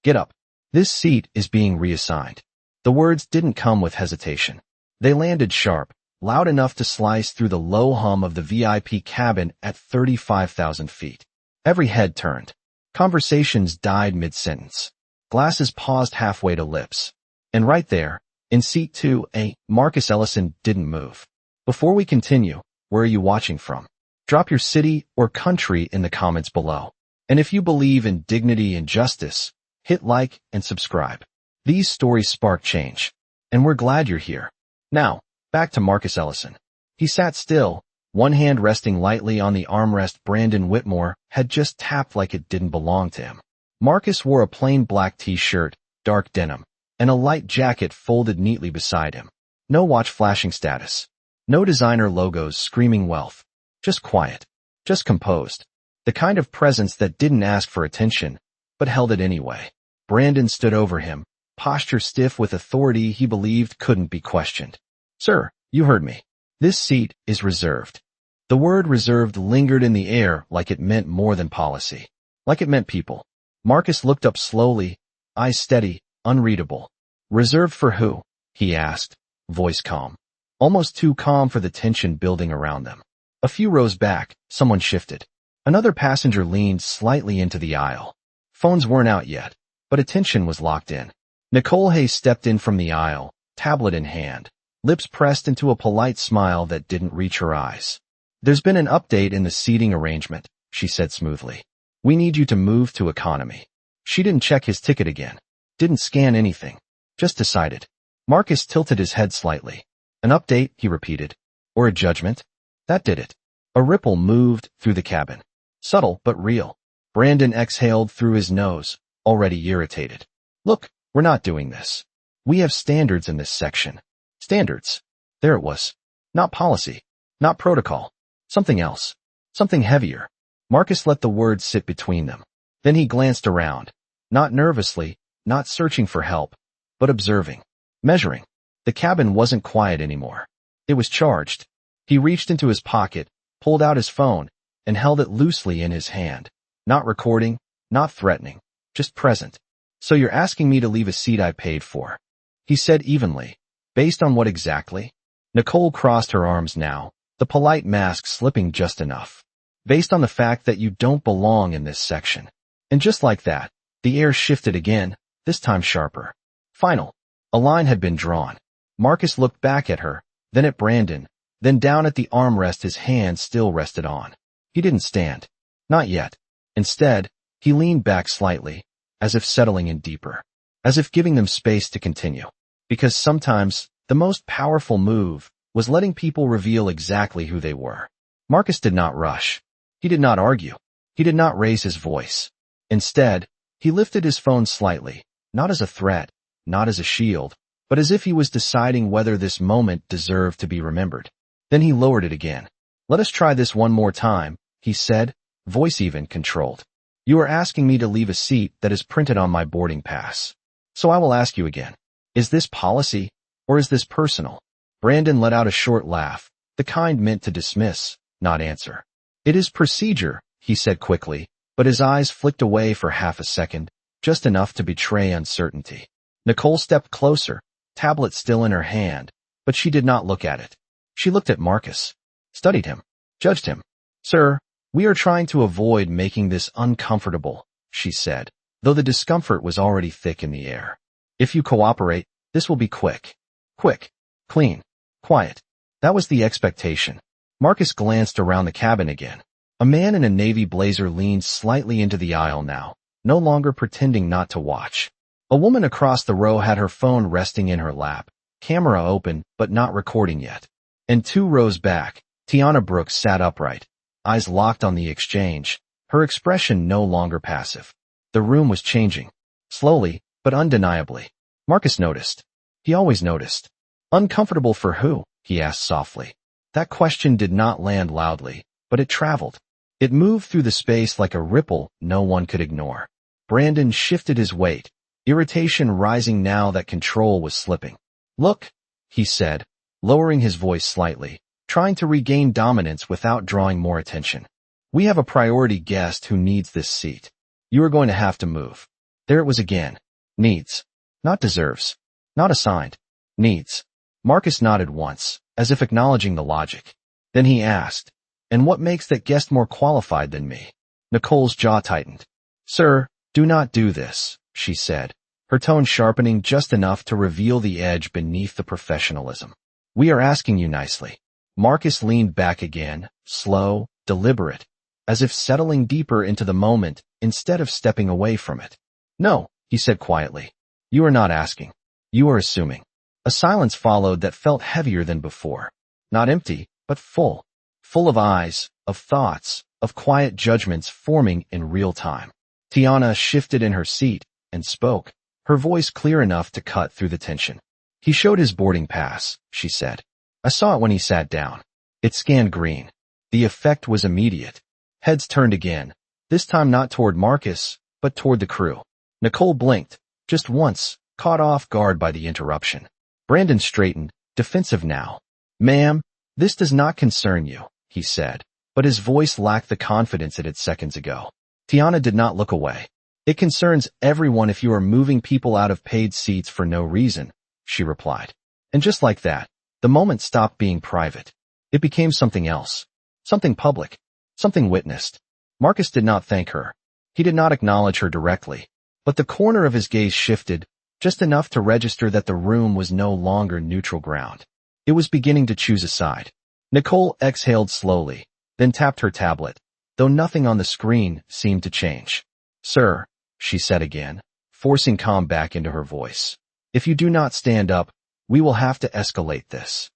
Get up. This seat is being reassigned. The words didn't come with hesitation. They landed sharp, loud enough to slice through the low hum of the VIP cabin at 35,000 feet. Every head turned. Conversations died mid-sentence. Glasses paused halfway to lips. And right there, in seat 2A, Marcus Ellison didn't move. Before we continue, where are you watching from? Drop your city or country in the comments below. And if you believe in dignity and justice, hit like and subscribe. These stories spark change. And we're glad you're here. Now, back to Marcus Ellison. He sat still, one hand resting lightly on the armrest Brandon Whitmore had just tapped like it didn't belong to him. Marcus wore a plain black t-shirt, dark denim, and a light jacket folded neatly beside him. No watch flashing status. No designer logos screaming wealth. Just quiet. Just composed. The kind of presence that didn't ask for attention, but held it anyway. Brandon stood over him, posture stiff with authority he believed couldn't be questioned. Sir, you heard me. This seat is reserved. The word reserved lingered in the air like it meant more than policy. Like it meant people. Marcus looked up slowly, eyes steady, unreadable. Reserved for who? He asked, voice calm. Almost too calm for the tension building around them. A few rows back, someone shifted. Another passenger leaned slightly into the aisle. Phones weren't out yet, but attention was locked in. Nicole Hayes stepped in from the aisle, tablet in hand, lips pressed into a polite smile that didn't reach her eyes. There's been an update in the seating arrangement, she said smoothly. We need you to move to economy. She didn't check his ticket again. Didn't scan anything. Just decided. Marcus tilted his head slightly. An update, he repeated. Or a judgment? That did it. A ripple moved through the cabin. Subtle but real. Brandon exhaled through his nose, already irritated. Look, we're not doing this. We have standards in this section. Standards. There it was. Not policy. Not protocol. Something else. Something heavier. Marcus let the words sit between them. Then he glanced around. Not nervously, not searching for help, but observing. Measuring. The cabin wasn't quiet anymore. It was charged. He reached into his pocket, pulled out his phone, and held it loosely in his hand. Not recording, not threatening, just present. So you're asking me to leave a seat I paid for? He said evenly. Based on what exactly? Nicole crossed her arms now, the polite mask slipping just enough. Based on the fact that you don't belong in this section. And just like that, the air shifted again, this time sharper. Final. A line had been drawn. Marcus looked back at her, then at Brandon, then down at the armrest his hand still rested on. He didn't stand. Not yet. Instead, he leaned back slightly, as if settling in deeper. As if giving them space to continue. Because sometimes, the most powerful move was letting people reveal exactly who they were. Marcus did not rush. He did not argue. He did not raise his voice. Instead, he lifted his phone slightly, not as a threat, not as a shield, but as if he was deciding whether this moment deserved to be remembered. Then he lowered it again. Let us try this one more time, he said, voice even controlled. You are asking me to leave a seat that is printed on my boarding pass. So I will ask you again. Is this policy, or is this personal? Brandon let out a short laugh, the kind meant to dismiss, not answer. It is procedure, he said quickly, but his eyes flicked away for half a second, just enough to betray uncertainty. Nicole stepped closer, tablet still in her hand, but she did not look at it. She looked at Marcus, studied him, judged him. Sir, we are trying to avoid making this uncomfortable, she said, though the discomfort was already thick in the air. If you cooperate, this will be quick. Quick, clean, quiet. That was the expectation. Marcus glanced around the cabin again. A man in a navy blazer leaned slightly into the aisle now, no longer pretending not to watch. A woman across the row had her phone resting in her lap, camera open but not recording yet. And 2 rows back, Tiana Brooks sat upright, eyes locked on the exchange, her expression no longer passive. The room was changing. Slowly, but undeniably. Marcus noticed. He always noticed. Uncomfortable for who? He asked softly. That question did not land loudly, but it traveled. It moved through the space like a ripple no one could ignore. Brandon shifted his weight, irritation rising now that control was slipping. Look, he said, lowering his voice slightly, trying to regain dominance without drawing more attention. We have a priority guest who needs this seat. You are going to have to move. There it was again. Needs. Not deserves. Not assigned. Needs. Marcus nodded once, as if acknowledging the logic. Then he asked, "And what makes that guest more qualified than me?" Nicole's jaw tightened. "Sir, do not do this," she said, her tone sharpening just enough to reveal the edge beneath the professionalism. "We are asking you nicely." Marcus leaned back again, slow, deliberate, as if settling deeper into the moment instead of stepping away from it. "No," he said quietly. "You are not asking. You are assuming." A silence followed that felt heavier than before. Not empty, but full. Full of eyes, of thoughts, of quiet judgments forming in real time. Tiana shifted in her seat and spoke, her voice clear enough to cut through the tension. "He showed his boarding pass," she said. "I saw it when he sat down. It scanned green. The effect was immediate." Heads turned again, this time not toward Marcus, but toward the crew. Nicole blinked, just once, caught off guard by the interruption. Brandon straightened, defensive now. "Ma'am, this does not concern you," he said, but his voice lacked the confidence it had seconds ago. Tiana did not look away. "It concerns everyone if you are moving people out of paid seats for no reason," she replied. And just like that, the moment stopped being private. It became something else. Something public. Something witnessed. Marcus did not thank her. He did not acknowledge her directly. But the corner of his gaze shifted, just enough to register that the room was no longer neutral ground. It was beginning to choose a side. Nicole exhaled slowly, then tapped her tablet, though nothing on the screen seemed to change. "Sir," she said again, forcing calm back into her voice. "If you do not stand up, we will have to escalate this."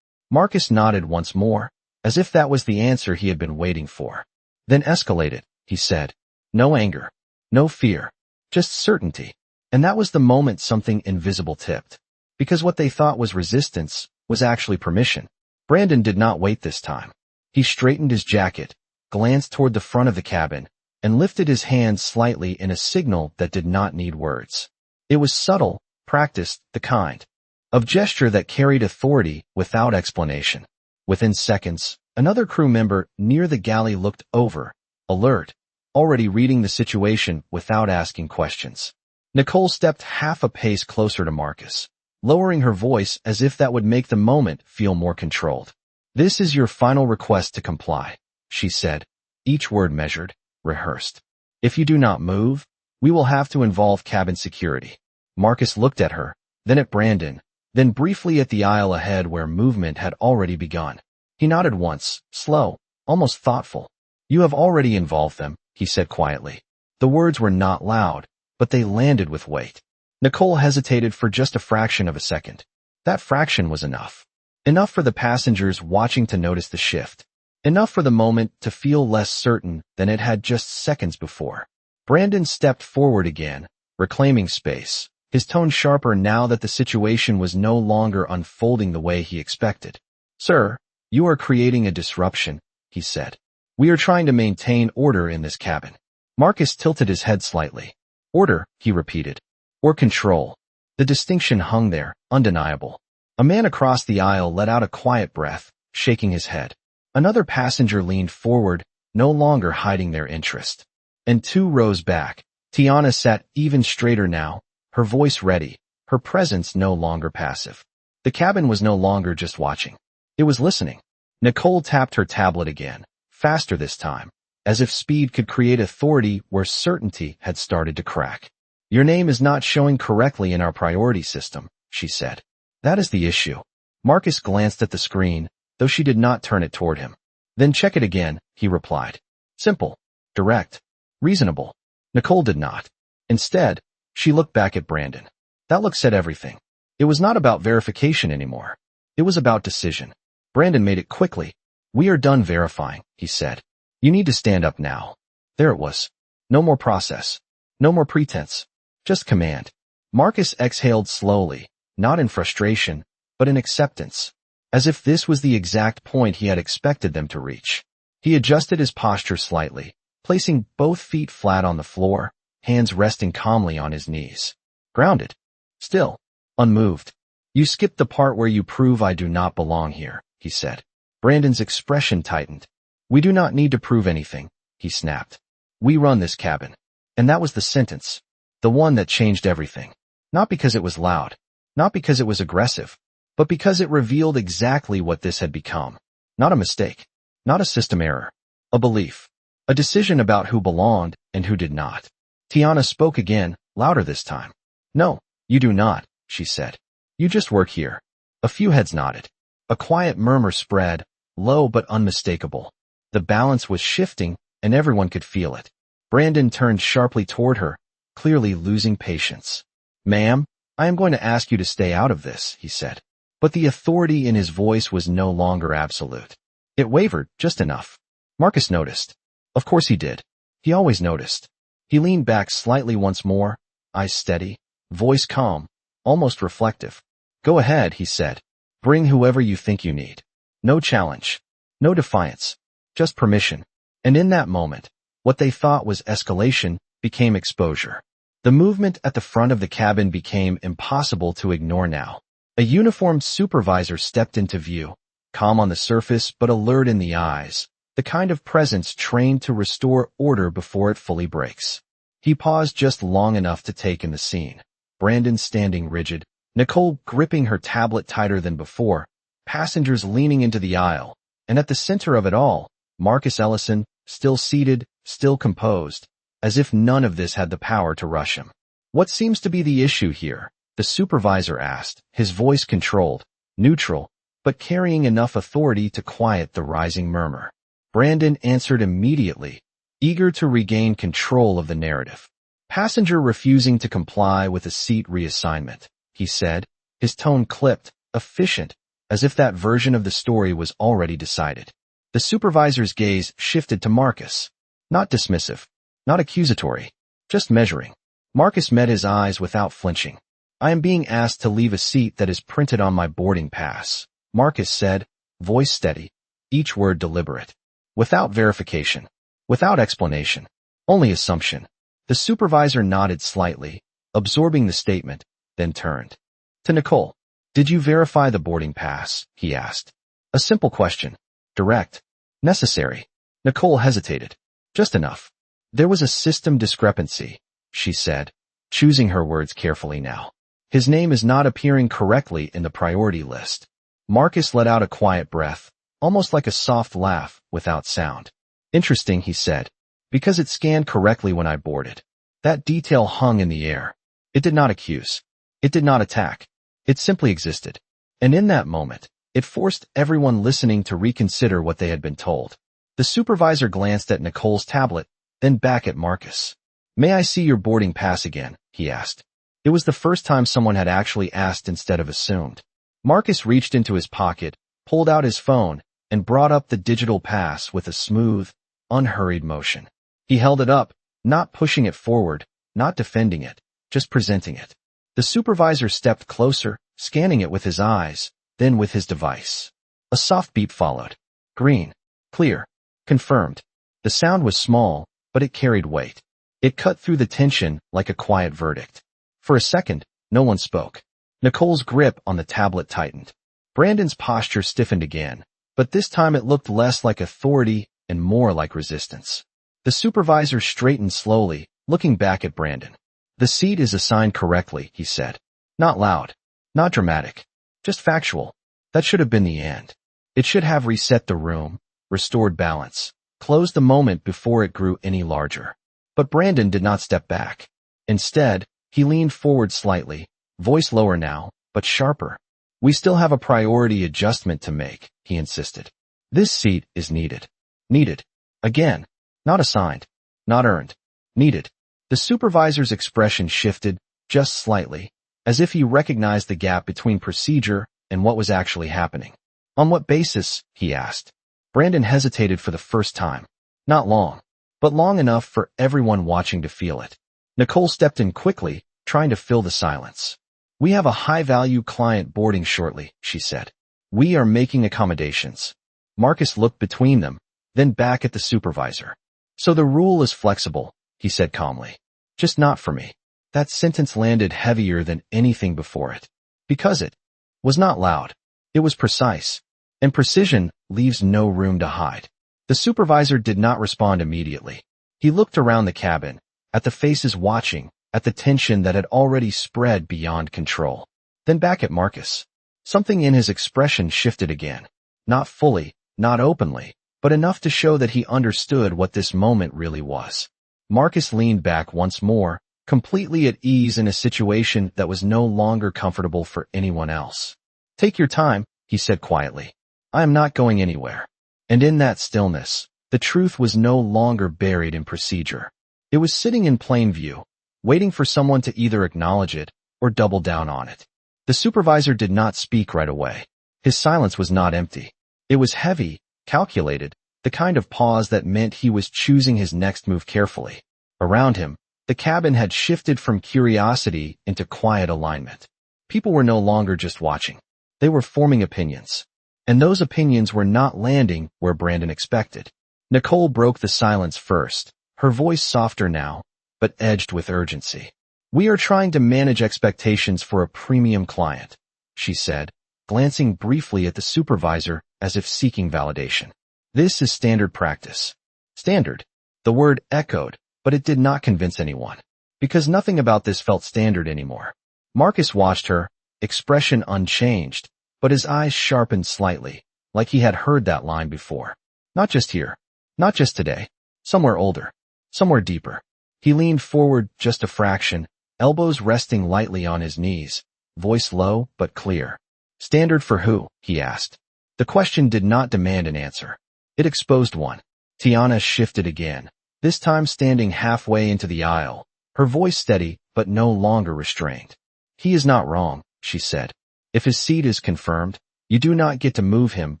Marcus nodded once more, as if that was the answer he had been waiting for. "Then escalate it," he said. "No anger. No fear. Just certainty." And that was the moment something invisible tipped. Because what they thought was resistance was actually permission. Brandon did not wait this time. He straightened his jacket, glanced toward the front of the cabin, and lifted his hand slightly in a signal that did not need words. It was subtle, practiced, the kind of gesture that carried authority without explanation. Within seconds, another crew member near the galley looked over, alert, already reading the situation without asking questions. Nicole stepped half a pace closer to Marcus, lowering her voice as if that would make the moment feel more controlled. "This is your final request to comply," she said, each word measured, rehearsed. "If you do not move, we will have to involve cabin security." Marcus looked at her, then at Brandon, then briefly at the aisle ahead where movement had already begun. He nodded once, slow, almost thoughtful. "You have already involved them," he said quietly. The words were not loud, but they landed with weight. Nicole hesitated for just a fraction of a second. That fraction was enough. Enough for the passengers watching to notice the shift. Enough for the moment to feel less certain than it had just seconds before. Brandon stepped forward again, reclaiming space, his tone sharper now that the situation was no longer unfolding the way he expected. "Sir, you are creating a disruption," he said. "We are trying to maintain order in this cabin." Marcus tilted his head slightly. "Order," he repeated. "Or control." The distinction hung there, undeniable. A man across the aisle let out a quiet breath, shaking his head. Another passenger leaned forward, no longer hiding their interest. And 2 rows back, Tiana sat even straighter now, her voice ready, her presence no longer passive. The cabin was no longer just watching. It was listening. Nicole tapped her tablet again, faster this time, as if speed could create authority where certainty had started to crack. "Your name is not showing correctly in our priority system," she said. "That is the issue." Marcus glanced at the screen, though she did not turn it toward him. "Then check it again," he replied. Simple, direct, reasonable. Nicole did not. Instead, she looked back at Brandon. That look said everything. It was not about verification anymore. It was about decision. Brandon made it quickly. "We are done verifying," he said. "You need to stand up now." There it was. No more process. No more pretense. Just command. Marcus exhaled slowly, not in frustration, but in acceptance, as if this was the exact point he had expected them to reach. He adjusted his posture slightly, placing both feet flat on the floor, hands resting calmly on his knees. Grounded. Still. Unmoved. "You skipped the part where you prove I do not belong here," he said. Brandon's expression tightened. "We do not need to prove anything," he snapped. "We run this cabin." And that was the sentence. The one that changed everything. Not because it was loud. Not because it was aggressive. But because it revealed exactly what this had become. Not a mistake. Not a system error. A belief. A decision about who belonged and who did not. Tiana spoke again, louder this time. No, you do not, she said. You just work here. A few heads nodded. A quiet murmur spread, low but unmistakable. The balance was shifting, and everyone could feel it. Brandon turned sharply toward her, clearly losing patience. Ma'am, I am going to ask you to stay out of this, he said. But the authority in his voice was no longer absolute. It wavered, just enough. Marcus noticed. Of course he did. He always noticed. He leaned back slightly once more, eyes steady, voice calm, almost reflective. Go ahead, he said. Bring whoever you think you need. No challenge. No defiance. Just permission. And in that moment, what they thought was escalation became exposure. The movement at the front of the cabin became impossible to ignore now. A uniformed supervisor stepped into view, calm on the surface but alert in the eyes, the kind of presence trained to restore order before it fully breaks. He paused just long enough to take in the scene. Brandon standing rigid, Nicole gripping her tablet tighter than before, passengers leaning into the aisle, and at the center of it all, Marcus Ellison, still seated, still composed, as if none of this had the power to rush him. What seems to be the issue here? The supervisor asked, his voice controlled, neutral, but carrying enough authority to quiet the rising murmur. Brandon answered immediately, eager to regain control of the narrative. Passenger refusing to comply with a seat reassignment, he said, his tone clipped, efficient, as if that version of the story was already decided. The supervisor's gaze shifted to Marcus. Not dismissive, not accusatory, just measuring. Marcus met his eyes without flinching. I am being asked to leave a seat that is printed on my boarding pass, Marcus said, voice steady, each word deliberate. Without verification. Without explanation. Only assumption. The supervisor nodded slightly, absorbing the statement, then turned. To Nicole. Did you verify the boarding pass? He asked. A simple question. Direct. Necessary. Nicole hesitated. Just enough. There was a system discrepancy, she said, choosing her words carefully now. His name is not appearing correctly in the priority list. Marcus let out a quiet breath, almost like a soft laugh, without sound. Interesting, he said, because it scanned correctly when I boarded. That detail hung in the air. It did not accuse. It did not attack. It simply existed. And in that moment, it forced everyone listening to reconsider what they had been told. The supervisor glanced at Nicole's tablet, then back at Marcus. May I see your boarding pass again? He asked. It was the first time someone had actually asked instead of assumed. Marcus reached into his pocket, pulled out his phone, and brought up the digital pass with a smooth, unhurried motion. He held it up, not pushing it forward, not defending it, just presenting it. The supervisor stepped closer, scanning it with his eyes, then with his device. A soft beep followed. Green. Clear. Confirmed. The sound was small, but it carried weight. It cut through the tension like a quiet verdict. For a second, no one spoke. Nicole's grip on the tablet tightened. Brandon's posture stiffened again, but this time it looked less like authority and more like resistance. The supervisor straightened slowly, looking back at Brandon. The seat is assigned correctly, he said. Not loud. Not dramatic. Just factual. That should have been the end. It should have reset the room, restored balance, closed the moment before it grew any larger. But Brandon did not step back. Instead, he leaned forward slightly, voice lower now, but sharper. We still have a priority adjustment to make, he insisted. This seat is needed. Needed. Again. Not assigned. Not earned. Needed. The supervisor's expression shifted, just slightly, as if he recognized the gap between procedure and what was actually happening. On what basis? He asked. Brandon hesitated for the first time. Not long, but long enough for everyone watching to feel it. Nicole stepped in quickly, trying to fill the silence. We have a high-value client boarding shortly, she said. We are making accommodations. Marcus looked between them, then back at the supervisor. So the rule is flexible, he said calmly. Just not for me. That sentence landed heavier than anything before it. Because it was not loud. It was precise. And precision leaves no room to hide. The supervisor did not respond immediately. He looked around the cabin, at the faces watching, at the tension that had already spread beyond control. Then back at Marcus. Something in his expression shifted again. Not fully, not openly, but enough to show that he understood what this moment really was. Marcus leaned back once more, completely at ease in a situation that was no longer comfortable for anyone else. "Take your time," he said quietly. "I am not going anywhere." And in that stillness, the truth was no longer buried in procedure. It was sitting in plain view, waiting for someone to either acknowledge it or double down on it. The supervisor did not speak right away. His silence was not empty. It was heavy, calculated, the kind of pause that meant he was choosing his next move carefully. Around him, the cabin had shifted from curiosity into quiet alignment. People were no longer just watching. They were forming opinions. And those opinions were not landing where Brandon expected. Nicole broke the silence first, her voice softer now, but edged with urgency. "We are trying to manage expectations for a premium client," she said, glancing briefly at the supervisor as if seeking validation. "This is standard practice." Standard. The word echoed, but it did not convince anyone, because nothing about this felt standard anymore. Marcus watched her, expression unchanged, but his eyes sharpened slightly, like he had heard that line before. Not just here. Not just today. Somewhere older. Somewhere deeper. He leaned forward just a fraction, elbows resting lightly on his knees, voice low but clear. "Standard for who?" he asked. The question did not demand an answer. It exposed one. Tiana shifted again, this time standing halfway into the aisle, her voice steady but no longer restrained. "He is not wrong," she said. "If his seat is confirmed, you do not get to move him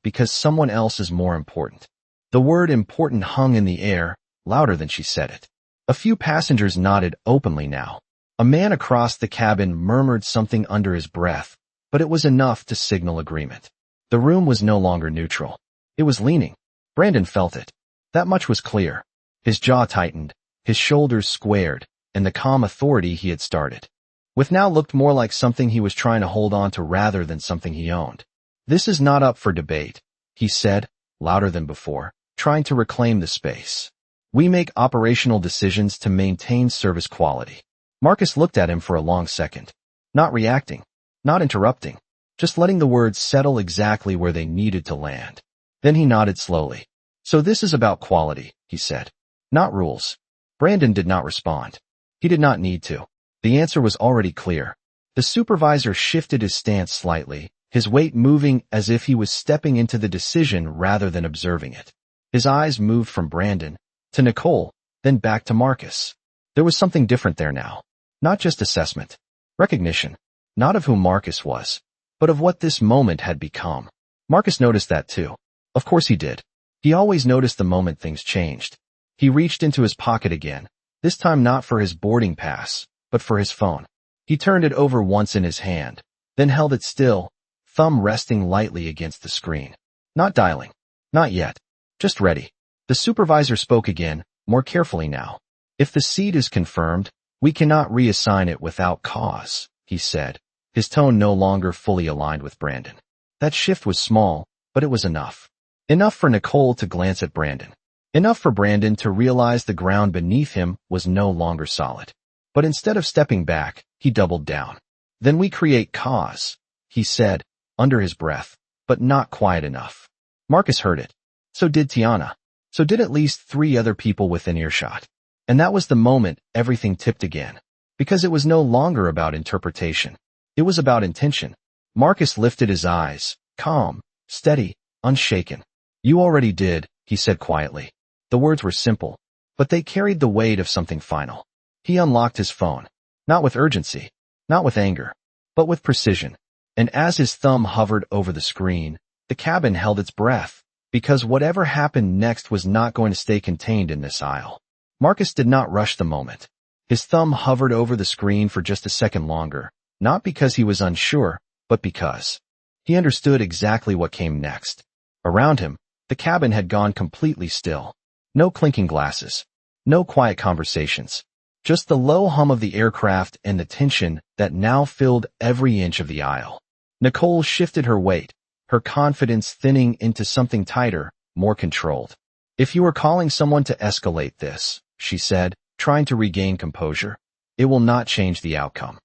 because someone else is more important." The word important hung in the air, louder than she said it. A few passengers nodded openly now. A man across the cabin murmured something under his breath, but it was enough to signal agreement. The room was no longer neutral. It was leaning. Brandon felt it. That much was clear. His jaw tightened, his shoulders squared, and the calm authority he had started with now looked more like something he was trying to hold on to rather than something he owned. "This is not up for debate," he said, louder than before, trying to reclaim the space. "We make operational decisions to maintain service quality." Marcus looked at him for a long second, not reacting, not interrupting, just letting the words settle exactly where they needed to land. Then he nodded slowly. "So this is about quality," he said. "Not rules." Brandon did not respond. He did not need to. The answer was already clear. The supervisor shifted his stance slightly, his weight moving as if he was stepping into the decision rather than observing it. His eyes moved from Brandon to Nicole, then back to Marcus. There was something different there now. Not just assessment. Recognition. Not of who Marcus was, but of what this moment had become. Marcus noticed that too. Of course he did. He always noticed the moment things changed. He reached into his pocket again, this time not for his boarding pass, but for his phone. He turned it over once in his hand, then held it still, thumb resting lightly against the screen. Not dialing. Not yet. Just ready. The supervisor spoke again, more carefully now. "If the seat is confirmed, we cannot reassign it without cause," he said, his tone no longer fully aligned with Brandon. That shift was small, but it was enough. Enough for Nicole to glance at Brandon. Enough for Brandon to realize the ground beneath him was no longer solid. But instead of stepping back, he doubled down. "Then we create cause," he said, under his breath, but not quiet enough. Marcus heard it. So did Tiana. So did at least 3 other people within earshot. And that was the moment everything tipped again. Because it was no longer about interpretation. It was about intention. Marcus lifted his eyes, calm, steady, unshaken. "You already did," he said quietly. The words were simple, but they carried the weight of something final. He unlocked his phone. Not with urgency, not with anger, but with precision. And as his thumb hovered over the screen, the cabin held its breath, because whatever happened next was not going to stay contained in this aisle. Marcus did not rush the moment. His thumb hovered over the screen for just a second longer, not because he was unsure, but because he understood exactly what came next. Around him, the cabin had gone completely still. No clinking glasses. No quiet conversations. Just the low hum of the aircraft and the tension that now filled every inch of the aisle. Nicole shifted her weight, her confidence thinning into something tighter, more controlled. "If you are calling someone to escalate this," she said, trying to regain composure, It will not change the outcome.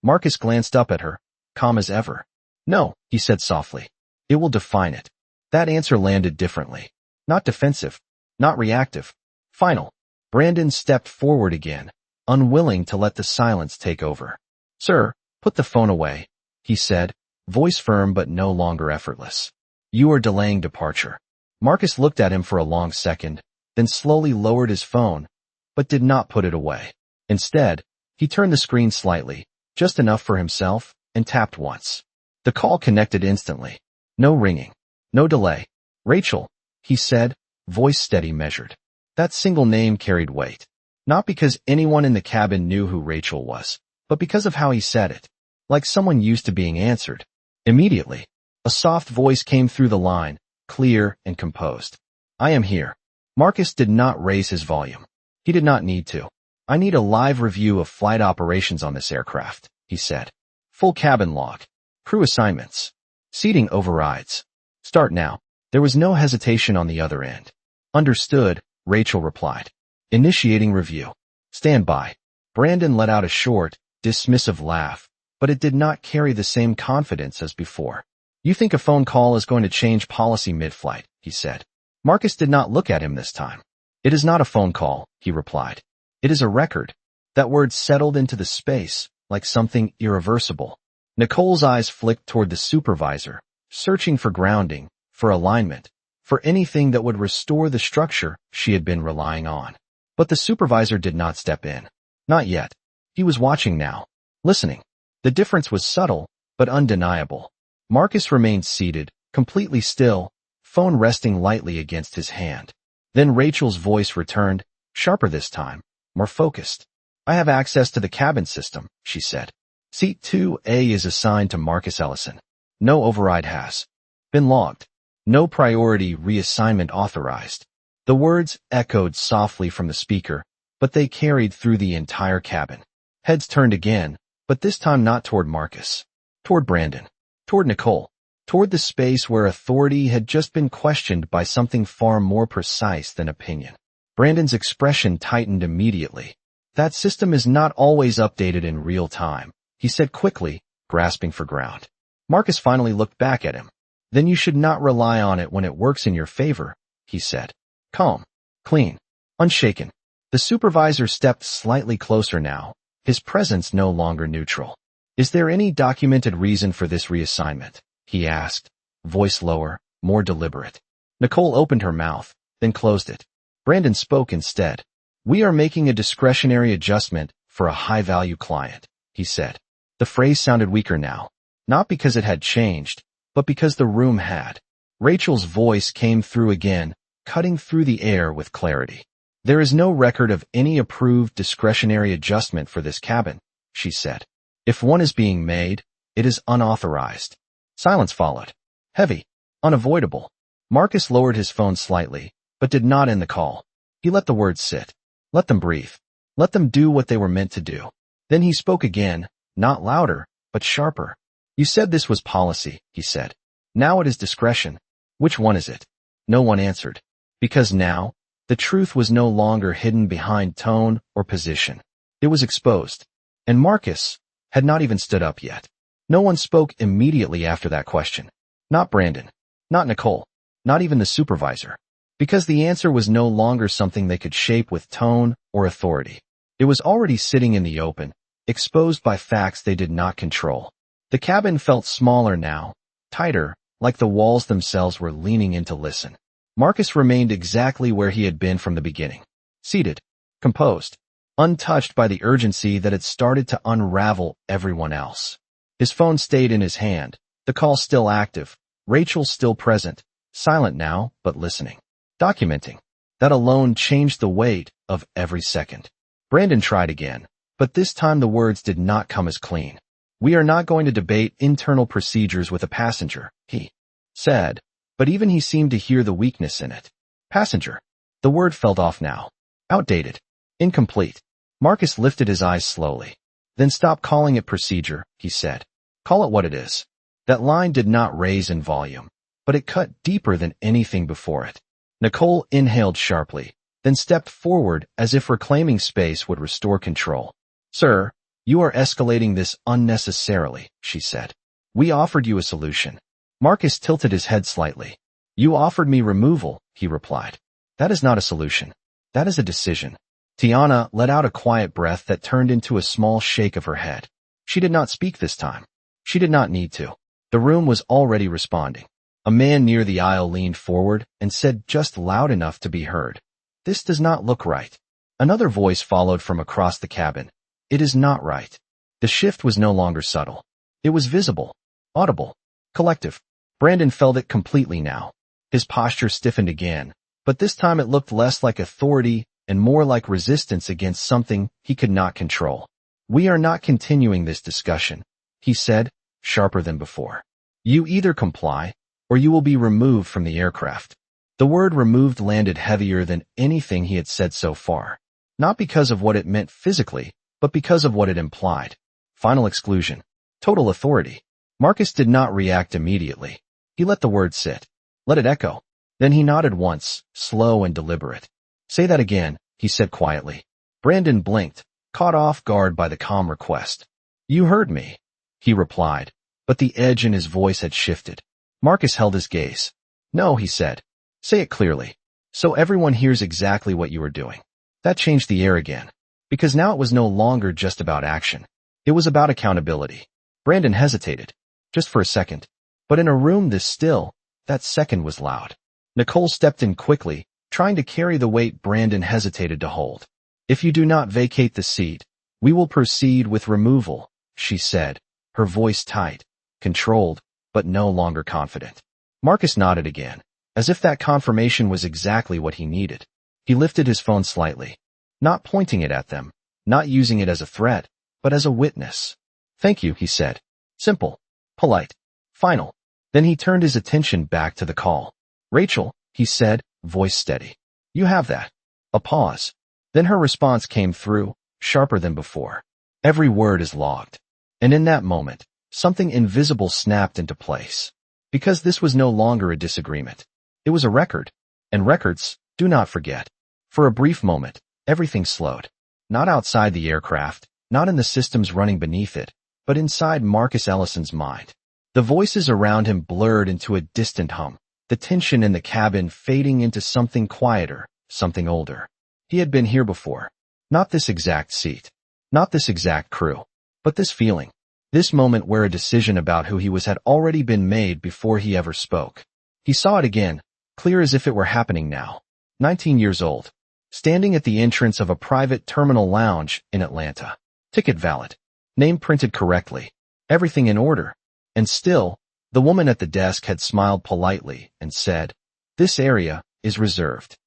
Marcus glanced up at her, calm as ever. No, he said softly. It will define it. That answer landed differently. Not defensive. Not reactive. Final. Brandon stepped forward again, unwilling to let the silence take over. Sir, put the phone away, he said, voice firm but no longer effortless. You are delaying departure. Marcus looked at him for a long second, then slowly lowered his phone, but did not put it away. Instead, he turned the screen slightly, just enough for himself, and tapped once. The call connected instantly. No ringing. No delay. Rachel, he said, voice steady measured. That single name carried weight. Not because anyone in the cabin knew who Rachel was, but because of how he said it. Like someone used to being answered. Immediately, a soft voice came through the line, clear and composed. I am here. Marcus did not raise his volume. He did not need to. I need a live review of flight operations on this aircraft, he said. Full cabin log. Crew assignments. Seating overrides. Start now. There was no hesitation on the other end. Understood, Rachel replied. Initiating review. Stand by. Brandon let out a short, dismissive laugh, but it did not carry the same confidence as before. You think a phone call is going to change policy mid-flight, he said. Marcus did not look at him this time. It is not a phone call, he replied. It is a record. That word settled into the space, like something irreversible. Nicole's eyes flicked toward the supervisor, searching for grounding, for alignment, for anything that would restore the structure she had been relying on. But the supervisor did not step in. Not yet. He was watching now, listening. The difference was subtle, but undeniable. Marcus remained seated, completely still, phone resting lightly against his hand. Then Rachel's voice returned, sharper this time, more focused. I have access to the cabin system, she said. Seat 2A is assigned to Marcus Ellison. No override has been logged. No priority reassignment authorized. The words echoed softly from the speaker, but they carried through the entire cabin. Heads turned again, but this time not toward Marcus. Toward Brandon. Toward Nicole. Toward the space where authority had just been questioned by something far more precise than opinion. Brandon's expression tightened immediately. That system is not always updated in real time, he said quickly, grasping for ground. Marcus finally looked back at him. Then you should not rely on it when it works in your favor, he said. Calm. Clean. Unshaken. The supervisor stepped slightly closer now, his presence no longer neutral. Is there any documented reason for this reassignment? He asked, voice lower, more deliberate. Nicole opened her mouth, then closed it. Brandon spoke instead. We are making a discretionary adjustment for a high-value client, he said. The phrase sounded weaker now, not because it had changed, but because the room had. Rachel's voice came through again, cutting through the air with clarity. There is no record of any approved discretionary adjustment for this cabin, she said. If one is being made, it is unauthorized. Silence followed. Heavy. Unavoidable. Marcus lowered his phone slightly, but did not end the call. He let the words sit. Let them breathe. Let them do what they were meant to do. Then he spoke again, not louder, but sharper. You said this was policy, he said. Now it is discretion. Which one is it? No one answered. Because now, the truth was no longer hidden behind tone or position. It was exposed. And Marcus had not even stood up yet. No one spoke immediately after that question. Not Brandon. Not Nicole. Not even the supervisor. Because the answer was no longer something they could shape with tone or authority. It was already sitting in the open, exposed by facts they did not control. The cabin felt smaller now, tighter, like the walls themselves were leaning in to listen. Marcus remained exactly where he had been from the beginning. Seated. Composed. Untouched by the urgency that had started to unravel everyone else. His phone stayed in his hand, the call still active, Rachel still present, silent now, but listening. Documenting. That alone changed the weight of every second. Brandon tried again, but this time the words did not come as clean. We are not going to debate internal procedures with a passenger, he said, but even he seemed to hear the weakness in it. Passenger. The word felt off now. Outdated. Incomplete. Marcus lifted his eyes slowly. Then stop calling it procedure, he said. Call it what it is. That line did not raise in volume, but it cut deeper than anything before it. Nicole inhaled sharply, then stepped forward as if reclaiming space would restore control. Sir, you are escalating this unnecessarily, she said. We offered you a solution. Marcus tilted his head slightly. You offered me removal, he replied. That is not a solution. That is a decision. Tiana let out a quiet breath that turned into a small shake of her head. She did not speak this time. She did not need to. The room was already responding. A man near the aisle leaned forward and said just loud enough to be heard, "This does not look right." Another voice followed from across the cabin. "It is not right." The shift was no longer subtle. It was visible, audible, collective. Brandon felt it completely now. His posture stiffened again, but this time it looked less like authority and more like resistance against something he could not control. "We are not continuing this discussion," he said, sharper than before. "You either comply, or you will be removed from the aircraft." The word removed landed heavier than anything he had said so far. Not because of what it meant physically, but because of what it implied. Final exclusion. Total authority. Marcus did not react immediately. He let the word sit. Let it echo. Then he nodded once, slow and deliberate. "Say that again," he said quietly. Brandon blinked, caught off guard by the calm request. "You heard me," he replied, but the edge in his voice had shifted. Marcus held his gaze. "No," he said. "Say it clearly, so everyone hears exactly what you are doing." That changed the air again, because now it was no longer just about action. It was about accountability. Brandon hesitated, just for a second, but in a room this still, that second was loud. Nicole stepped in quickly, trying to carry the weight Brandon hesitated to hold. "If you do not vacate the seat, we will proceed with removal," she said, her voice tight, controlled, but no longer confident. Marcus nodded again, as if that confirmation was exactly what he needed. He lifted his phone slightly, not pointing it at them, not using it as a threat, but as a witness. "Thank you," he said. Simple, polite, final. Then he turned his attention back to the call. "Rachel," he said, voice steady. "You have that." A pause. Then her response came through, sharper than before. "Every word is logged." And in that moment, something invisible snapped into place. Because this was no longer a disagreement. It was a record. And records, do not forget. For a brief moment, everything slowed. Not outside the aircraft, not in the systems running beneath it, but inside Marcus Ellison's mind. The voices around him blurred into a distant hum, the tension in the cabin fading into something quieter, something older. He had been here before. Not this exact seat. Not this exact crew. But this feeling. This moment where a decision about who he was had already been made before he ever spoke. He saw it again, clear as if it were happening now. 19 years old. Standing at the entrance of a private terminal lounge in Atlanta. Ticket valid. Name printed correctly. Everything in order. And still, the woman at the desk had smiled politely and said, "This area is reserved."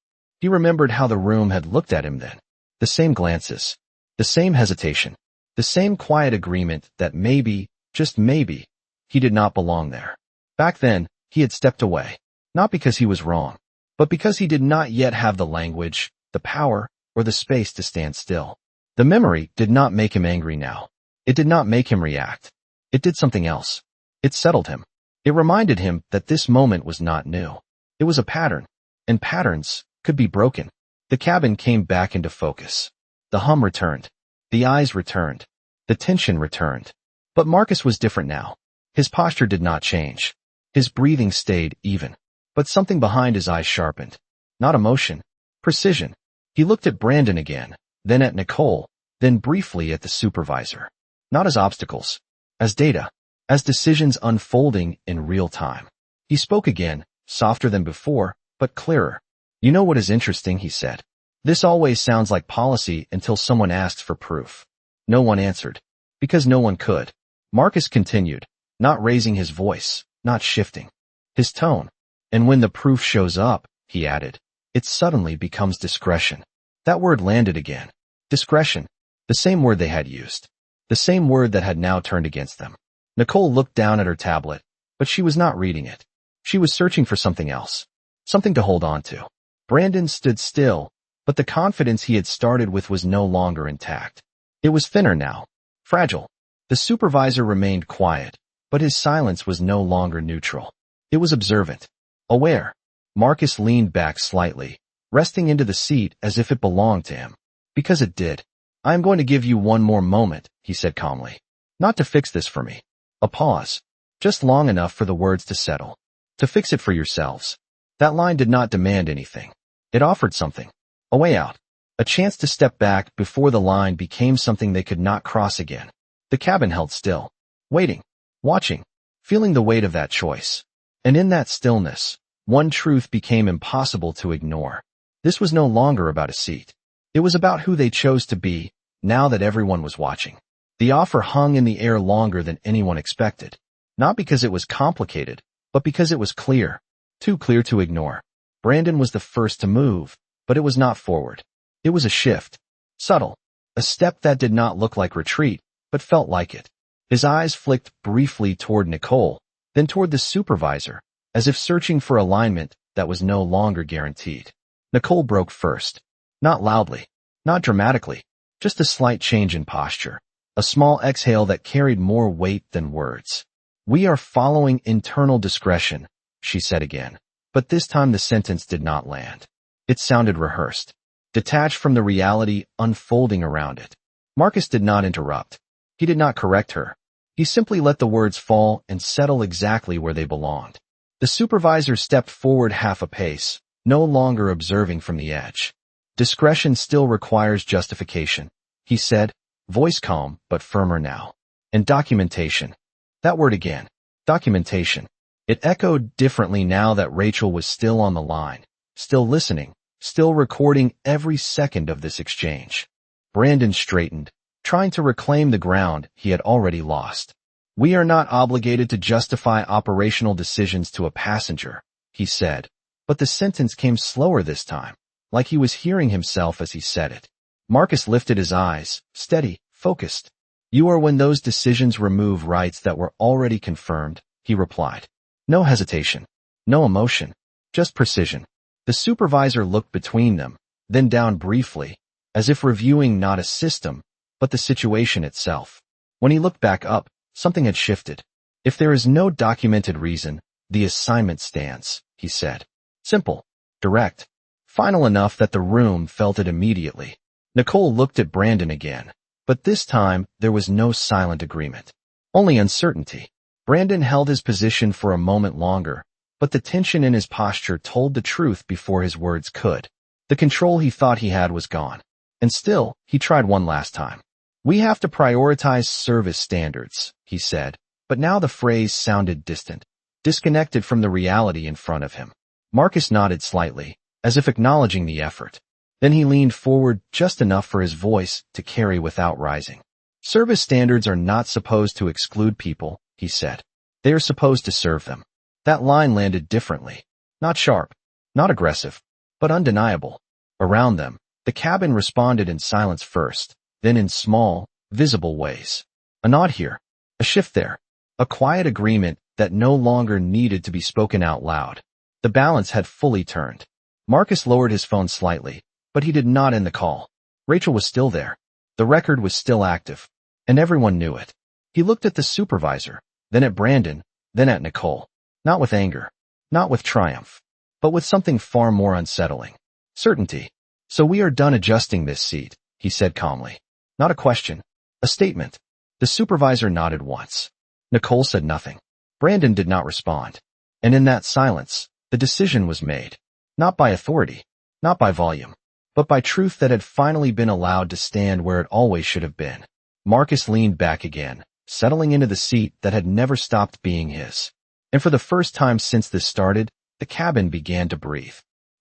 He remembered how the room had looked at him then. The same glances. The same hesitation. The same quiet agreement that maybe, just maybe, he did not belong there. Back then, he had stepped away. Not because he was wrong, but because he did not yet have the language, the power, or the space to stand still. The memory did not make him angry now. It did not make him react. It did something else. It settled him. It reminded him that this moment was not new. It was a pattern, and patterns could be broken. The cabin came back into focus. The hum returned. The eyes returned. The tension returned. But Marcus was different now. His posture did not change. His breathing stayed even. But something behind his eyes sharpened. Not emotion. Precision. He looked at Brandon again, then at Nicole, then briefly at the supervisor. Not as obstacles. As data. As decisions unfolding in real time. He spoke again, softer than before, but clearer. "You know what is interesting," he said. "This always sounds like policy until someone asks for proof." No one answered. Because no one could. Marcus continued, not raising his voice, not shifting his tone. "And when the proof shows up," he added, "it suddenly becomes discretion." That word landed again. Discretion. The same word they had used. The same word that had now turned against them. Nicole looked down at her tablet, but she was not reading it. She was searching for something else. Something to hold on to. Brandon stood still, but the confidence he had started with was no longer intact. It was thinner now. Fragile. The supervisor remained quiet, but his silence was no longer neutral. It was observant. Aware. Marcus leaned back slightly, resting into the seat as if it belonged to him. Because it did. I am going to give you one more moment, he said calmly. Not to fix this for me. A pause. Just long enough for the words to settle. To fix it for yourselves. That line did not demand anything. It offered something. A way out. A chance to step back before the line became something they could not cross again. The cabin held still. Waiting. Watching. Feeling the weight of that choice. And in that stillness, one truth became impossible to ignore. This was no longer about a seat. It was about who they chose to be, now that everyone was watching. The offer hung in the air longer than anyone expected. Not because it was complicated, but because it was clear. Too clear to ignore. Brandon was the first to move, but it was not forward. It was a shift. Subtle. A step that did not look like retreat, but felt like it. His eyes flicked briefly toward Nicole, then toward the supervisor, as if searching for alignment that was no longer guaranteed. Nicole broke first. Not loudly. Not dramatically. Just a slight change in posture. A small exhale that carried more weight than words. We are following internal discretion, she said again. But this time the sentence did not land. It sounded rehearsed. Detached from the reality unfolding around it. Marcus did not interrupt. He did not correct her. He simply let the words fall and settle exactly where they belonged. The supervisor stepped forward half a pace, no longer observing from the edge. Discretion still requires justification, he said, voice calm but firmer now. And documentation. That word again. Documentation. It echoed differently now that Rachel was still on the line, still listening, still recording every second of this exchange. Brandon straightened, trying to reclaim the ground he had already lost. We are not obligated to justify operational decisions to a passenger, he said, but the sentence came slower this time, like he was hearing himself as he said it. Marcus lifted his eyes, steady, focused. You are when those decisions remove rights that were already confirmed, he replied. No hesitation. No emotion. Just precision. The supervisor looked between them, then down briefly, as if reviewing not a system, but the situation itself. When he looked back up, something had shifted. If there is no documented reason, the assignment stands, he said. Simple. Direct. Final enough that the room felt it immediately. Nicole looked at Brandon again, but this time there was no silent agreement. Only uncertainty. Brandon held his position for a moment longer, but the tension in his posture told the truth before his words could. The control he thought he had was gone. And still, he tried one last time. We have to prioritize service standards, he said, but now the phrase sounded distant, disconnected from the reality in front of him. Marcus nodded slightly, as if acknowledging the effort. Then he leaned forward just enough for his voice to carry without rising. Service standards are not supposed to exclude people, he said. They are supposed to serve them. That line landed differently. Not sharp, not aggressive, but undeniable. Around them, the cabin responded in silence first, then in small, visible ways. A nod here, a shift there, a quiet agreement that no longer needed to be spoken out loud. The balance had fully turned. Marcus lowered his phone slightly, but he did not end the call. Rachel was still there. The record was still active, and everyone knew it. He looked at the supervisor, then at Brandon, then at Nicole. Not with anger, not with triumph, but with something far more unsettling. Certainty. So we are done adjusting this seat, he said calmly. Not a question, a statement. The supervisor nodded once. Nicole said nothing. Brandon did not respond. And in that silence, the decision was made. Not by authority, not by volume, but by truth that had finally been allowed to stand where it always should have been. Marcus leaned back again, settling into the seat that had never stopped being his. And for the first time since this started, the cabin began to breathe.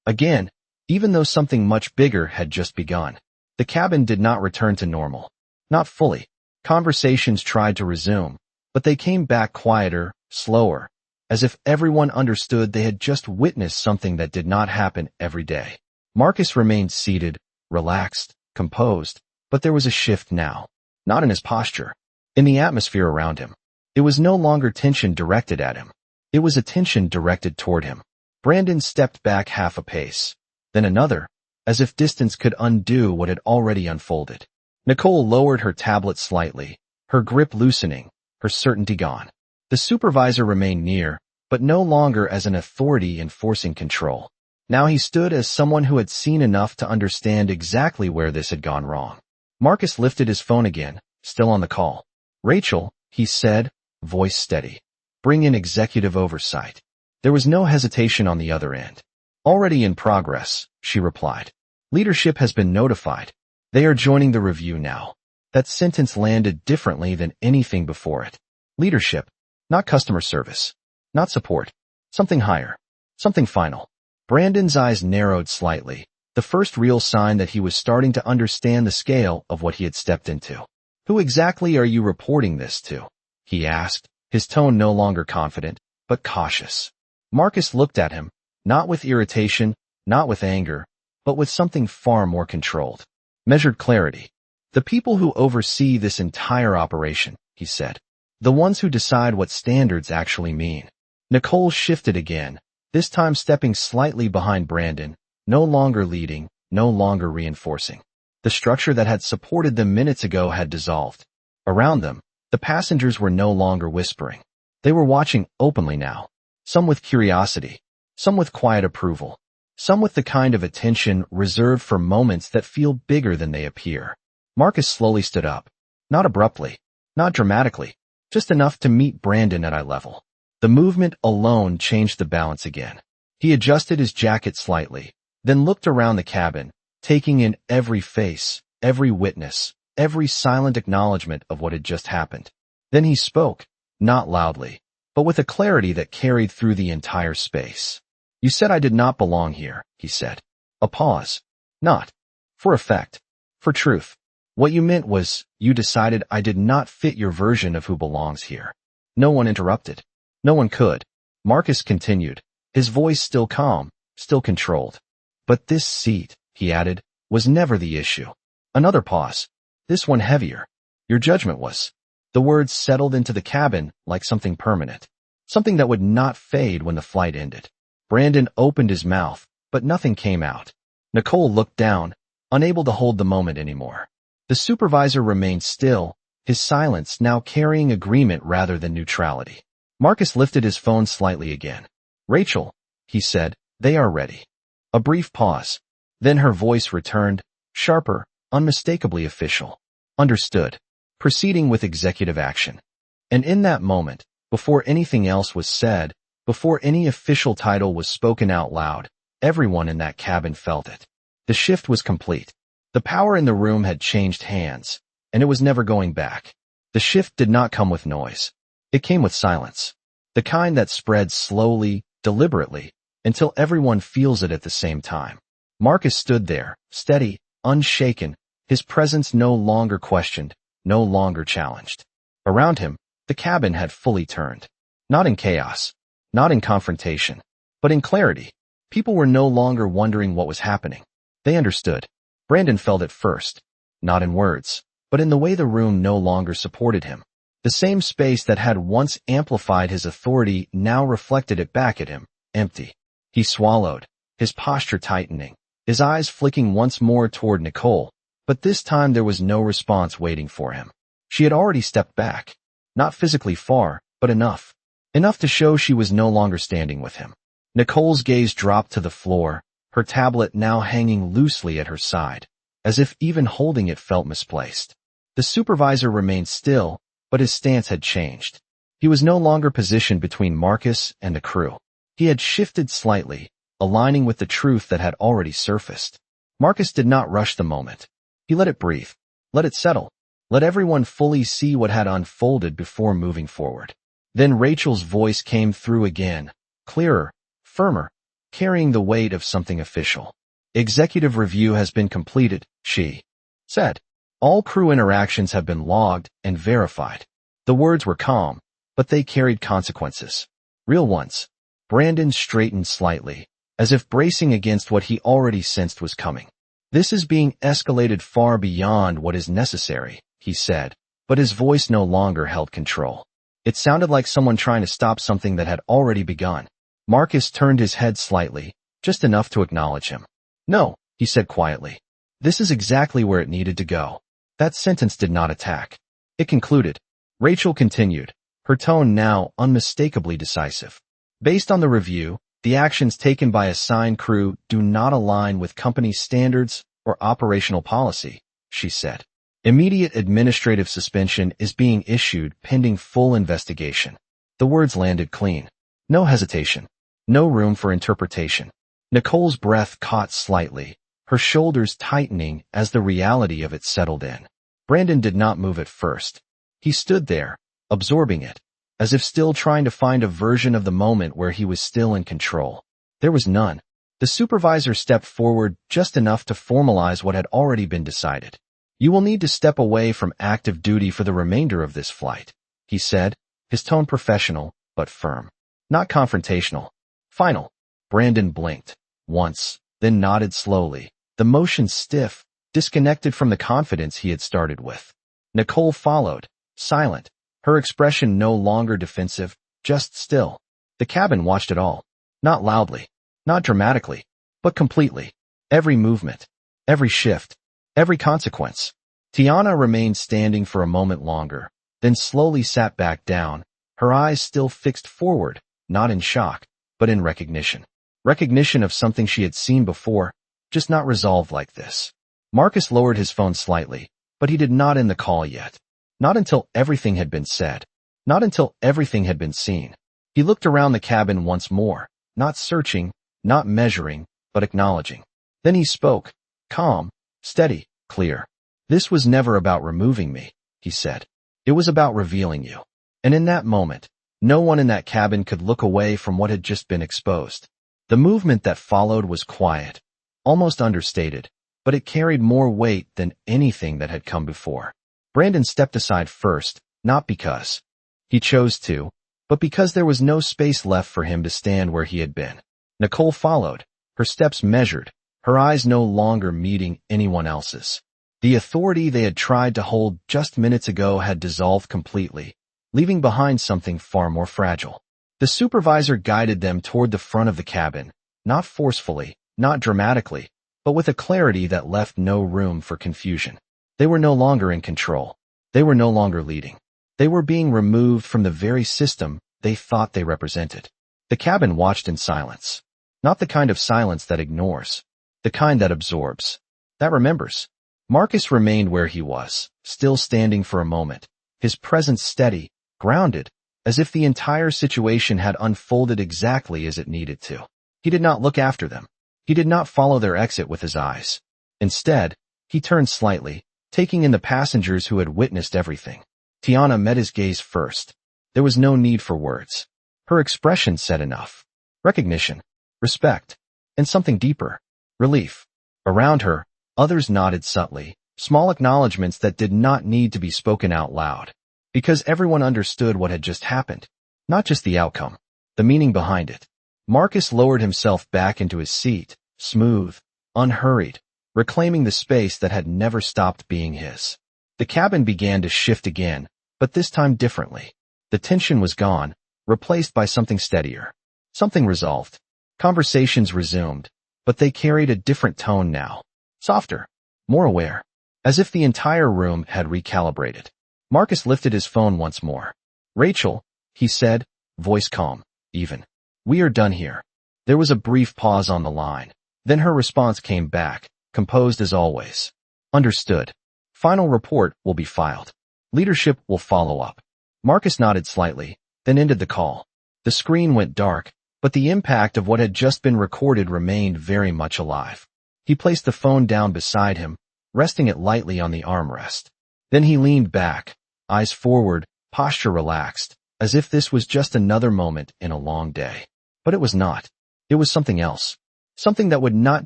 Again, even though something much bigger had just begun. The cabin did not return to normal. Not fully. Conversations tried to resume, but they came back quieter, slower, as if everyone understood they had just witnessed something that did not happen every day. Marcus remained seated, relaxed, composed, but there was a shift now. Not in his posture. In the atmosphere around him. It was no longer tension directed at him. It was attention directed toward him. Brandon stepped back half a pace. Then another, as if distance could undo what had already unfolded. Nicole lowered her tablet slightly, her grip loosening, her certainty gone. The supervisor remained near, but no longer as an authority enforcing control. Now he stood as someone who had seen enough to understand exactly where this had gone wrong. Marcus lifted his phone again, still on the call. Rachel, he said, voice steady. Bring in executive oversight. There was no hesitation on the other end. Already in progress, she replied. Leadership has been notified. They are joining the review now. That sentence landed differently than anything before it. Leadership, not customer service, not support, something higher, something final. Brandon's eyes narrowed slightly, the first real sign that he was starting to understand the scale of what he had stepped into. Who exactly are you reporting this to? He asked, his tone no longer confident, but cautious. Marcus looked at him, not with irritation, not with anger, but with something far more controlled. Measured clarity. The people who oversee this entire operation, he said. The ones who decide what standards actually mean. Nicole shifted again, this time stepping slightly behind Brandon, no longer leading, no longer reinforcing. The structure that had supported them minutes ago had dissolved. Around them, the passengers were no longer whispering. They were watching openly now, some with curiosity, some with quiet approval, some with the kind of attention reserved for moments that feel bigger than they appear. Marcus slowly stood up, not abruptly, not dramatically, just enough to meet Brandon at eye level. The movement alone changed the balance again. He adjusted his jacket slightly, then looked around the cabin, taking in every face, every witness, every silent acknowledgement of what had just happened. Then he spoke, not loudly, but with a clarity that carried through the entire space. You said I did not belong here, he said. A pause. Not. For effect. For truth. What you meant was, you decided I did not fit your version of who belongs here. No one interrupted. No one could. Marcus continued, his voice still calm, still controlled. But this seat, he added, was never the issue. Another pause. This one heavier. Your judgment was. The words settled into the cabin like something permanent. Something that would not fade when the flight ended. Brandon opened his mouth, but nothing came out. Nicole looked down, unable to hold the moment anymore. The supervisor remained still, his silence now carrying agreement rather than neutrality. Marcus lifted his phone slightly again. Rachel, he said, they are ready. A brief pause. Then her voice returned, sharper, unmistakably official. Understood. Proceeding with executive action. And in that moment, before anything else was said, before any official title was spoken out loud, everyone in that cabin felt it. The shift was complete. The power in the room had changed hands, and it was never going back. The shift did not come with noise. It came with silence. The kind that spreads slowly, deliberately, until everyone feels it at the same time. Marcus stood there, steady, unshaken, his presence no longer questioned, no longer challenged. Around him, the cabin had fully turned. Not in chaos, not in confrontation, but in clarity. People were no longer wondering what was happening. They understood. Brandon felt it first, not in words, but in the way the room no longer supported him. The same space that had once amplified his authority now reflected it back at him, empty. He swallowed, his posture tightening, his eyes flicking once more toward Nicole, but this time there was no response waiting for him. She had already stepped back, not physically far, but enough. Enough to show she was no longer standing with him. Nicole's gaze dropped to the floor, her tablet now hanging loosely at her side, as if even holding it felt misplaced. The supervisor remained still, but his stance had changed. He was no longer positioned between Marcus and the crew. He had shifted slightly, aligning with the truth that had already surfaced. Marcus did not rush the moment. He let it breathe, let it settle, let everyone fully see what had unfolded before moving forward. Then Rachel's voice came through again, clearer, firmer, carrying the weight of something official. Executive review has been completed, she said. All crew interactions have been logged and verified. The words were calm, but they carried consequences. Real ones. Brandon straightened slightly, as if bracing against what he already sensed was coming. This is being escalated far beyond what is necessary, he said, but his voice no longer held control. It sounded like someone trying to stop something that had already begun. Marcus turned his head slightly, just enough to acknowledge him. No, he said quietly. This is exactly where it needed to go. That sentence did not attack. It concluded. Rachel continued, her tone now unmistakably decisive. Based on the review, the actions taken by assigned crew do not align with company standards or operational policy, she said. Immediate administrative suspension is being issued pending full investigation. The words landed clean. No hesitation. No room for interpretation. Nicole's breath caught slightly, her shoulders tightening as the reality of it settled in. Brandon did not move at first. He stood there, absorbing it, as if still trying to find a version of the moment where he was still in control. There was none. The supervisor stepped forward just enough to formalize what had already been decided. "You will need to step away from active duty for the remainder of this flight," he said, his tone professional but firm. Not confrontational. Final. Brandon blinked. Once, then nodded slowly, the motion stiff, disconnected from the confidence he had started with. Nicole followed, silent, her expression no longer defensive, just still. The cabin watched it all. Not loudly, not dramatically, but completely. Every movement, every shift, every consequence. Tiana remained standing for a moment longer, then slowly sat back down, her eyes still fixed forward, not in shock, but in recognition. Recognition of something she had seen before, just not resolved like this. Marcus lowered his phone slightly, but he did not end the call yet. Not until everything had been said. Not until everything had been seen. He looked around the cabin once more, not searching, not measuring, but acknowledging. Then he spoke, calm, steady, clear. "This was never about removing me," he said. "It was about revealing you." And in that moment, no one in that cabin could look away from what had just been exposed. The movement that followed was quiet, almost understated, but it carried more weight than anything that had come before. Brandon stepped aside first, not because he chose to, but because there was no space left for him to stand where he had been. Nicole followed, her steps measured, her eyes no longer meeting anyone else's. The authority they had tried to hold just minutes ago had dissolved completely, leaving behind something far more fragile. The supervisor guided them toward the front of the cabin, not forcefully, not dramatically, but with a clarity that left no room for confusion. They were no longer in control. They were no longer leading. They were being removed from the very system they thought they represented. The cabin watched in silence. Not the kind of silence that ignores. The kind that absorbs. That remembers. Marcus remained where he was, still standing for a moment, his presence steady, grounded, as if the entire situation had unfolded exactly as it needed to. He did not look after them. He did not follow their exit with his eyes. Instead, he turned slightly, taking in the passengers who had witnessed everything. Tiana met his gaze first. There was no need for words. Her expression said enough. Recognition, respect, and something deeper. Relief. Around her, others nodded subtly, small acknowledgments that did not need to be spoken out loud. Because everyone understood what had just happened. Not just the outcome, the meaning behind it. Marcus lowered himself back into his seat, smooth, unhurried, reclaiming the space that had never stopped being his. The cabin began to shift again, but this time differently. The tension was gone, replaced by something steadier. Something resolved. Conversations resumed, but they carried a different tone now. Softer, more aware, as if the entire room had recalibrated. Marcus lifted his phone once more. "Rachel," he said, voice calm, even. "We are done here." There was a brief pause on the line. Then her response came back, composed as always. "Understood. Final report will be filed. Leadership will follow up." Marcus nodded slightly, then ended the call. The screen went dark, but the impact of what had just been recorded remained very much alive. He placed the phone down beside him, resting it lightly on the armrest. Then he leaned back, eyes forward, posture relaxed, as if this was just another moment in a long day. But it was not. It was something else. Something that would not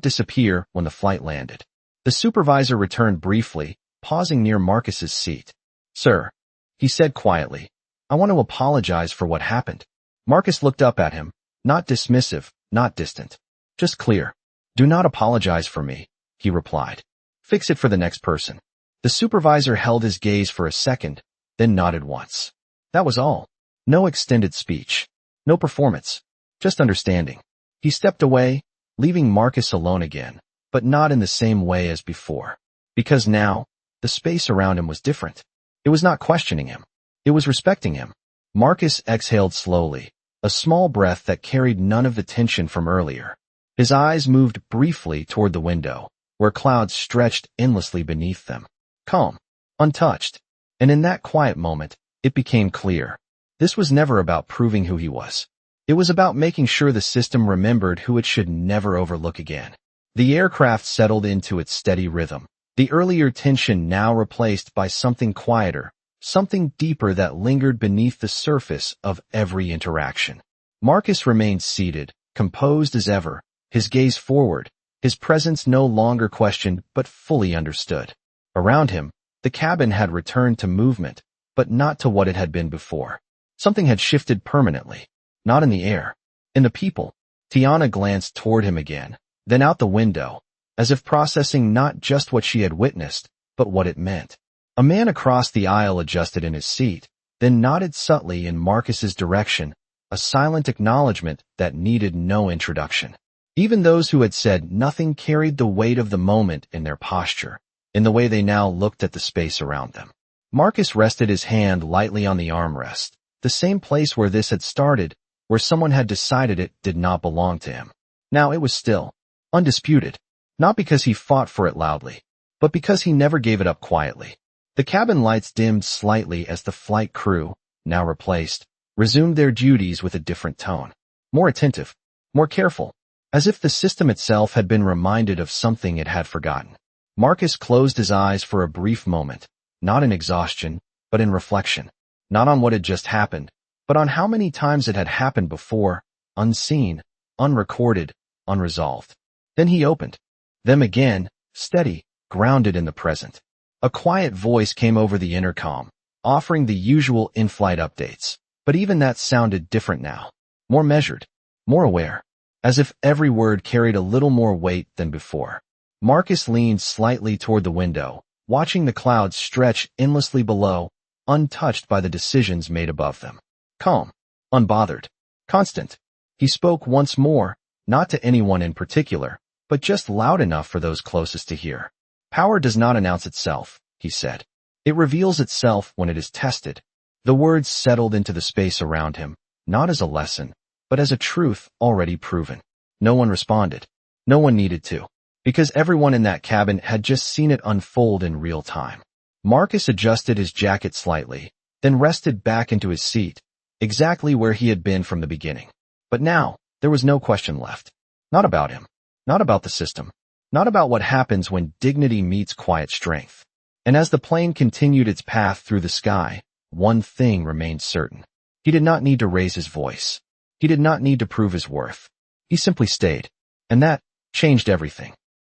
disappear when the flight landed. The supervisor returned briefly, pausing near Marcus's seat. "Sir," he said quietly, "I want to apologize for what happened." Marcus looked up at him, not dismissive, not distant. "Just clear. Do not apologize for me," he replied. "Fix it for the next person." The supervisor held his gaze for a second, then nodded once. That was all. No extended speech. No performance. Just understanding. He stepped away, leaving Marcus alone again, but not in the same way as before. Because now, the space around him was different. It was not questioning him. It was respecting him. Marcus exhaled slowly, a small breath that carried none of the tension from earlier. His eyes moved briefly toward the window, where clouds stretched endlessly beneath them. Calm. untouched. And in that quiet moment, it became clear. This was never about proving who he was. It was about making sure the system remembered who it should never overlook again. The aircraft settled into its steady rhythm, the earlier tension now replaced by something quieter, something deeper that lingered beneath the surface of every interaction. Marcus remained seated, composed as ever, his gaze forward, his presence no longer questioned but fully understood. Around him, the cabin had returned to movement, but not to what it had been before. Something had shifted permanently, not in the air, in the people. Tiana glanced toward him again, then out the window, as if processing not just what she had witnessed, but what it meant. A man across the aisle adjusted in his seat, then nodded subtly in Marcus's direction, a silent acknowledgement that needed no introduction. Even those who had said nothing carried the weight of the moment in their posture, in the way they now looked at the space around them. Marcus rested his hand lightly on the armrest, the same place where this had started, where someone had decided it did not belong to him. Now it was still, undisputed, not because he fought for it loudly, but because he never gave it up quietly. The cabin lights dimmed slightly as the flight crew, now replaced, resumed their duties with a different tone. More attentive, more careful, as if the system itself had been reminded of something it had forgotten. Marcus closed his eyes for a brief moment, not in exhaustion, but in reflection. Not on what had just happened, but on how many times it had happened before, unseen, unrecorded, unresolved. Then he opened them again, steady, grounded in the present. A quiet voice came over the intercom, offering the usual in-flight updates, but even that sounded different now. More measured, more aware, as if every word carried a little more weight than before. Marcus leaned slightly toward the window, watching the clouds stretch endlessly below, untouched by the decisions made above them. Calm, unbothered, constant. He spoke once more, not to anyone in particular, but just loud enough for those closest to hear. Power does not announce itself, he said. It reveals itself when it is tested. The words settled into the space around him, not as a lesson, but as a truth already proven. No one responded. No one needed to, because everyone in that cabin had just seen it unfold in real time. Marcus adjusted his jacket slightly, then rested back into his seat, exactly where he had been from the beginning. But now, there was no question left. Not about him. Not about the system. Not about what happens when dignity meets quiet strength. And as the plane continued its path through the sky, one thing remained certain. He did not need to raise his voice. He did not need to prove his worth. He simply stayed. And that changed everything.